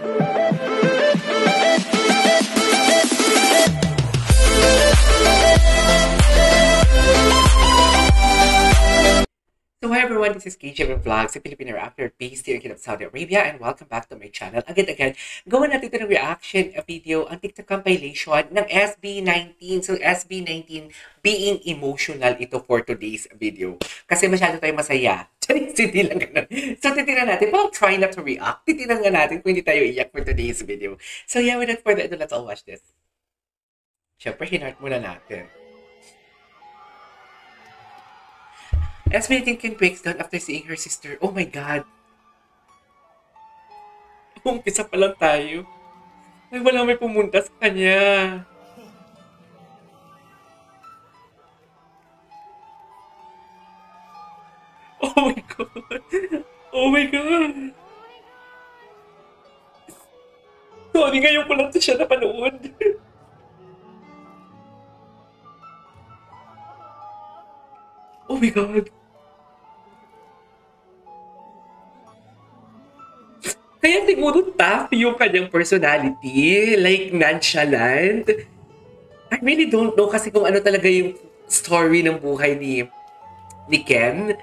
So hi everyone, this is KJ Vlogs, a Filipino actor based here in Saudi Arabia, and welcome back to my channel. Again, gawa natin ito ng reaction video, ang TikTok compilation ng SB19. So SB19 being emotional ito for today's video. Kasi masyado tayo masaya. Charis, hindi lang ganun. So titinan natin, parang try not to react. Titinan nga natin kung hindi tayo iyak for today's video. So yeah, without further ado, let's all watch this. Siyempre, hinart muna natin. SB19 can breaks down after seeing her sister. Oh my God. Umpisa pa lang tayo. Ay, wala may pumunta sa kanya. Oh my God. Oh my God. Sorry, ngayon ko lang siya napanood. Oh my God. Kaya siguro tough yung kanyang personality. Like, nonchalant. I really don't know kasi kung ano talaga yung story ng buhay ni Ken.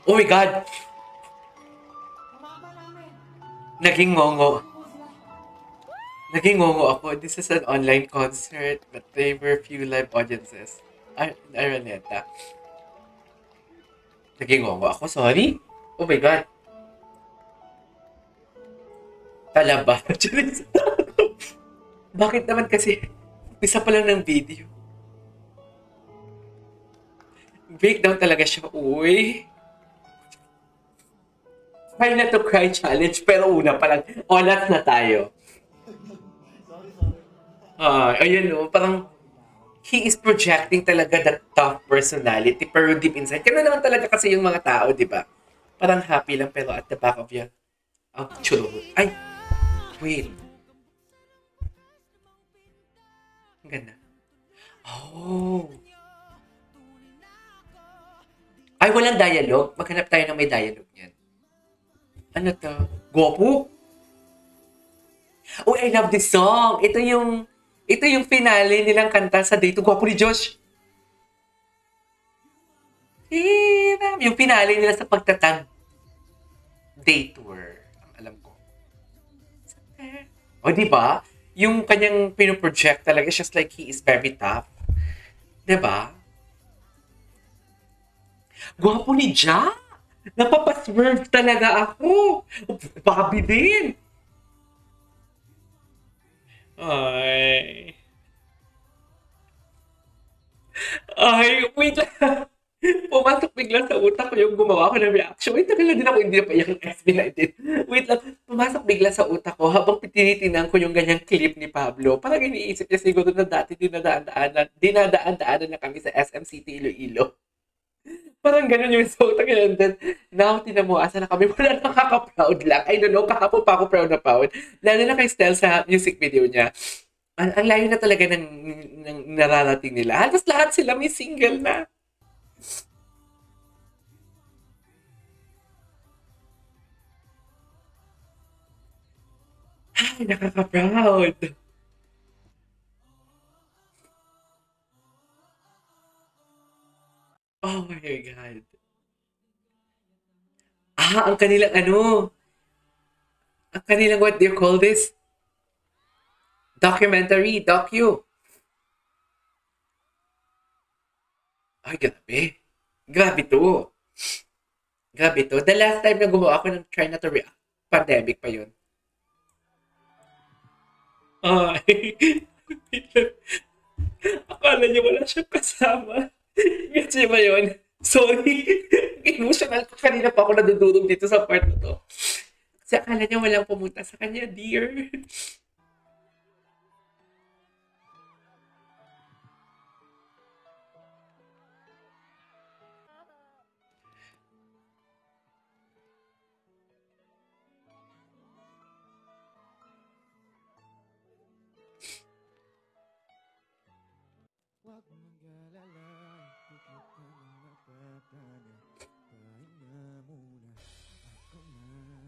Oh my God! Naging ngongo. Naging ngongo ako. This is an online concert but there were few live audiences. Araneta. Naging ngongo ako. Sorry? Oh my God. Talaba. Bakit naman kasi isa pa lang ng video? Breakdown talaga siya. Uy. Try not to cry challenge pero una pa lang. Olat na tayo. Ayun o. Parang he is projecting talaga that tough personality pero deep inside. Kaya naman talaga kasi yung mga tao, di ba? Parang happy lang pero at the back of your chulo. Ay, wait. Ang ganda. Oh. Ay, walang dialogue. Maghanap tayo ng may dialogue niyan. Ano to? Gopo? Oh, I love this song. Ito yung finale nilang kanta sa Day to Gwapo ni Josh. Yung finale nila sa pagtatag Day Tour. Ang alam ko. O, di ba? Yung kanyang pinoproject talaga, it's just like he is very tough. Di ba? Gwapo ni Ja! Napapaswerve talaga ako! Bobby din! Ay. Ay, wait lang. Pumasok bigla sa utak ko yung gumawa ko ng reaction. Wait, tagal na din ako hindi napaiyak ng SB19. Wait lang, pumasok bigla sa utak ko habang tinitinan ko yung ganyang clip ni Pablo. Parang iniisip niya siguro na dati dinadaan-daanan na kami sa SM City Iloilo. Parang ganun yung sa utak niya. And then, now, tinan mo, asa na kami. Wala nakaka-proud lang. I don't know, kahapon pa ako proud na proud. Lalo na kay Stel sa music video niya. Ang layo na talaga ng nararating nila. Halos lahat sila may single na. Ay, nakaka-proud. Oh my God. Ang kanilang ang kanilang what do you call this? Documentary, docu. Ay, grabe. Grabe to. Grabe to. The last time na gumawa ako ng Try Not to React, pandemic pa yun. Ay. Akala niya wala siyang kasama. Kasi ba yun? Sorry. Emotional ko. Kanina pa ako nadudurog dito sa part na to. Kasi akala niya walang pumunta sa kanya, dear.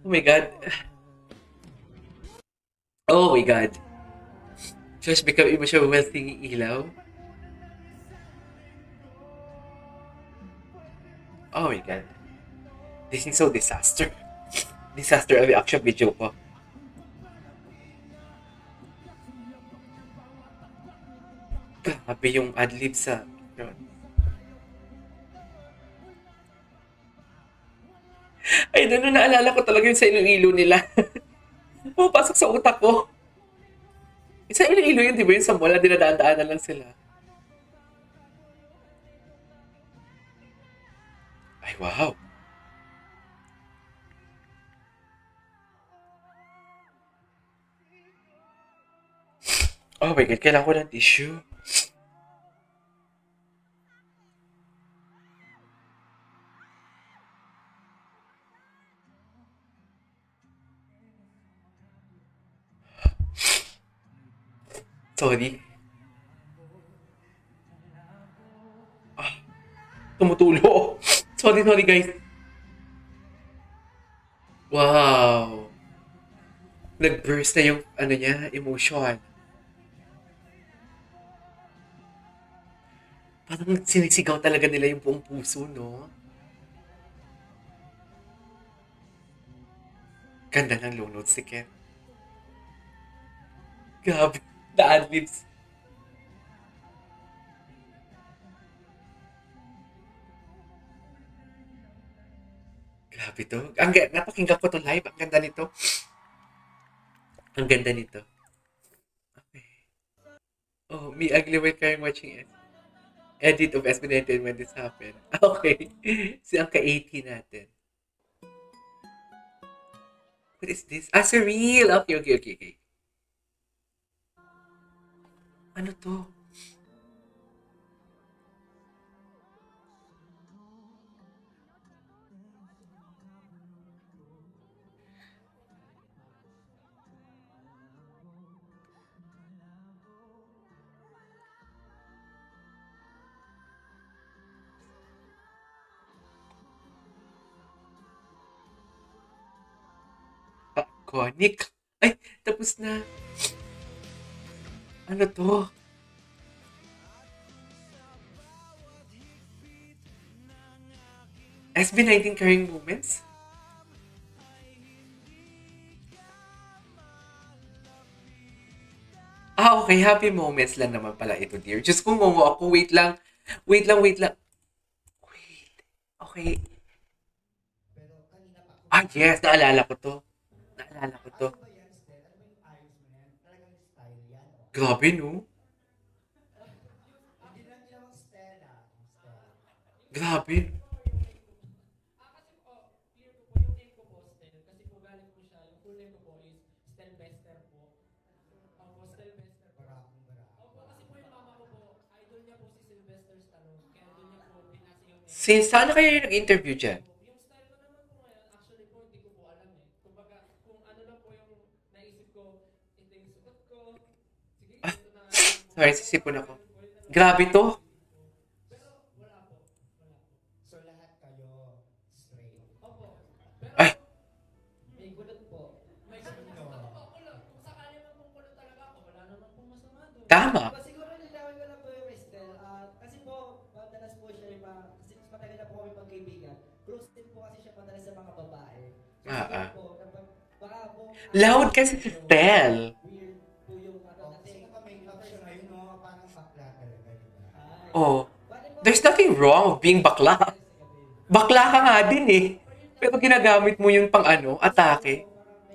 Oh my God. Oh my God. Josh become emotional while singing Ilaw. Oh my God. This is so disaster. Disaster ang reaction video ko. Grabe yung adlib sa... Ay, doon naalala ko talaga yung sa Iloilo nila. Pumapasok sa utak ko. Sa Iloilo yun, di ba? Yung sa mall, dinadaan-daanan lang sila. Ay, wow. Oh my God, kailangan ko ng tissue. Sorry. Ah, tumutulo. Sorry guys. Wow. Nag-burst na yung ano niya, emotion. Parang sinisigaw talaga nila yung buong puso, no? Ganda ng low notes ni Ken. Grabe. The ad-libs. Grabe to. Napakinggan ko to live. Ang ganda nito. Ang ganda nito. Okay. Oh, me ugly when crying watching it. Edit of SB19 when this happened. Okay. Ang ka-80 natin. What is this? Ah, surreal! Okay. Ano to? Iconic. Ay, tapos na. Ano to? SB19 carrying moments? Ah, okay. Happy moments lang naman pala ito, dear. Diyos ko, ngongo ako. Wait lang. Wait. Okay. Ah, yes. Naalala ko to. Grabe, no? Grabe. Saan na kayo yung nag-interview dyan? Sorry, sisipon ako. Grabe to. Ay, tama. Siguro nilawin ko lang po yung Estel. Kasi po, madalas po siya yung mga, kasi matagal na po kami magkaibigan. Close din po kasi siya madalas sa mga babae. So, siguro po, baka po, Loud kasi si Stel. weird po yung ano, kasi Naka-makeup siya ngayon, no? Parang bakla talaga, di ba? Oh. There's nothing wrong with being bakla. Bakla ka nga din eh. Pero ginagamit mo yun pang ano, atake.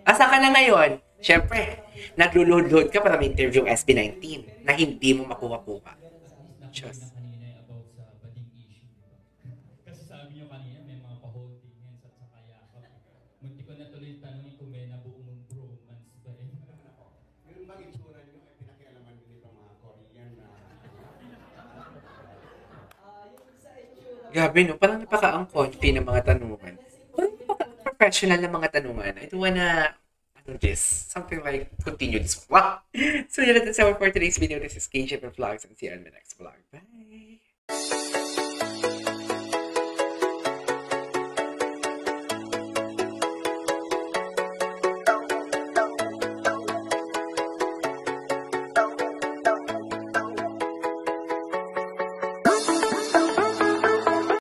Asa ka na ngayon? Siyempre, nagluluhod-luhod ka para may-interview ang SB19 na hindi mo makuha-kuha. Diyos. Na kanina about sa bading issue, di ba? Kasi sabi niyo kanina may mga pa-holding hands at saka yakap. Munti ko na tuloy tanongin kung may nabuong bromance ba rin. Yun bang itsura nyo ay pinakialaman din itong mga Korean na... yung sa issue, Grabe no, parang napaka-ang-confi ng mga tanungan. Parang napaka-professional ng mga tanungan. I don't wanna do this. Something like, continue this. Wow! So yun, that's our for today's video. This is KJ Vlogs and see you on the next vlog. Bye!